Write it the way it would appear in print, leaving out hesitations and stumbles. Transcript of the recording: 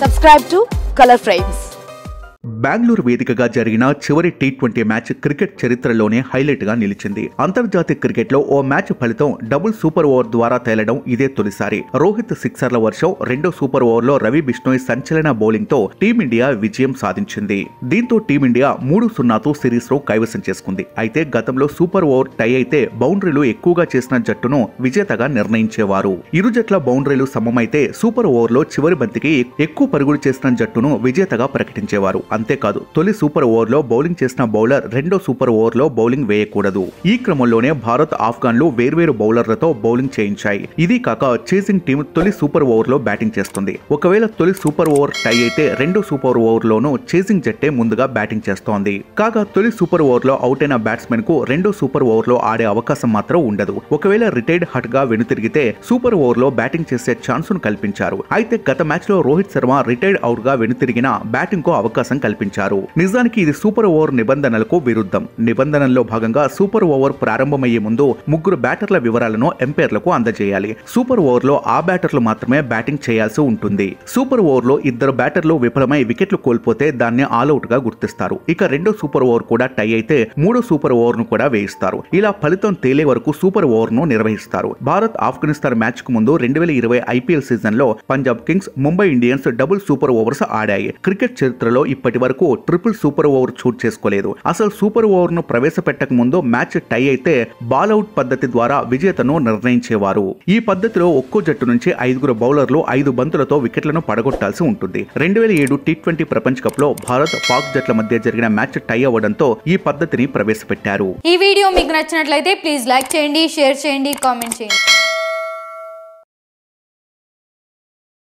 Subscribe to Color Frames. Bengaluru వేదికగా జరిగిన చివరి టీ20 మ్యాచ్ క్రికెట్ చరిత్రలోనే హైలైట్ గా నిలిచింది. అంతర్జాతీయ క్రికెట్ లో ఓ మ్యాచ్ ఫలితం డబుల్ సూపర్ ఓవర్ ద్వారా తేలడం ఇదే తొలిసారి. రోహిత్ సిక్సర్ల వర్షం, రెండో సూపర్ ఓవర్ లో రవి బిష్ణోయ్ సంచలన బౌలింగ్ తో టీమిండియా విజయం సాధించింది. దీంతో టీమిండియా 3-0తో సిరీస్ లో కైవసం చేసుకుంది. అయితే గతంలో సూపర్ ఓవర్ టై అయితే బౌండరీలు ఎక్కువగా చేసిన జట్టును విజేతగా నిర్ణయించేవారు. ఇరు జట్ల బౌండరీలు సమమైతే సూపర్ ఓవర్ లో చివరి బంతికి ఎక్కువ పరుగులు చేసిన జట్టును విజేతగా ప్రకటించేవారు. అంతేకాదు, తొలి సూపర్ ఓవర్ లో బౌలింగ్ చేసిన బౌలర్ రెండో సూపర్ ఓవర్ లో బౌలింగ్ వేయకూడదు. ఈ క్రమంలోనే భారత్, ఆఫ్ఘన్లు వేర్వేరు బౌలర్లతో బౌలింగ్ చేయించాయి. ఇది కాక చేసింగ్ టీం తొలి సూపర్ ఓవర్ లో బ్యాటింగ్ చేస్తుంది. ఒకవేళ తొలి సూపర్ ఓవర్ టై అయితే రెండో సూపర్ ఓవర్ లోనూ చేసింగ్ జట్టే ముందుగా బ్యాటింగ్ చేస్తోంది. కాగా తొలి సూపర్ ఓవర్ లో అవుట్ అయిన బ్యాట్స్మెన్ కు రెండో సూపర్ ఓవర్ లో ఆడే అవకాశం మాత్రం ఉండదు. ఒకవేళ రిటైర్డ్ హట్ గా వెనుతిరిగితే సూపర్ ఓవర్ లో బ్యాటింగ్ చేసే ఛాన్స్ ను కల్పించారు. అయితే గత మ్యాచ్ లో రోహిత్ శర్మ రిటైర్డ్ అవుట్ గా వెనుతిరిగిన బ్యాటింగ్ కు అవకాశం కల్పించారు. నిజానికి ఇది సూపర్ ఓవర్ నిబంధనలకు విరుద్ధం. నిబంధనల్లో భాగంగా సూపర్ ఓవర్ ప్రారంభమయ్యే ముందు ముగ్గురు బ్యాటర్ల వివరాలను ఎంపైర్లకు అందజేయాలి. సూపర్ ఓవర్ లో ఆ బ్యాటర్లు మాత్రమే బ్యాటింగ్ చేయాల్సి ఉంటుంది. సూపర్ ఓవర్ లో ఇద్దరు బ్యాటర్లు విఫలమై వికెట్లు కోల్పోతే దాన్ని ఆల్అౌట్ గా గుర్తిస్తారు. ఇక రెండో సూపర్ ఓవర్ కూడా టై అయితే మూడో సూపర్ ఓవర్ ను కూడా వేయిస్తారు. ఇలా ఫలితం తేలే వరకు సూపర్ ఓవర్ ను నిర్వహిస్తారు. భారత్ ఆఫ్ఘనిస్తాన్ మ్యాచ్ కు ముందు 2020 ఐపీఎల్ సీజన్ లో Punjab Kings, Mumbai Indians double super overs ఆడాయి. క్రికెట్ చరిత్రలో ఇప్పటి వరకు ట్రిపుల్ సూపర్ ఓవర్ చోటు చేసుకోలేదు. అసలు సూపర్ ఓవర్ ను ప్రవేశపెట్టక ముందు మ్యాచ్ టై అయితే బాల్అవుట్ పద్ధతి ద్వారా విజేతను నిర్ణయించేవారు. ఈ పద్ధతిలో ఒక్కో జట్టు నుంచి 5 బౌలర్లు 5 బంతులతో వికెట్లను పడగొట్టాల్సి ఉంటుంది. 2007 టీ20 ప్రపంచ కప్ లో భారత్, పాక్ జట్ల మధ్య జరిగిన మ్యాచ్ టై అవ్వడంతో ఈ పద్ధతిని ప్రవేశపెట్టారు. ఈ వీడియో మీకు నచ్చినట్లయితే ప్లీజ్ లైక్ చేయండి, షేర్ చేయండి, కామెంట్ చేయండి.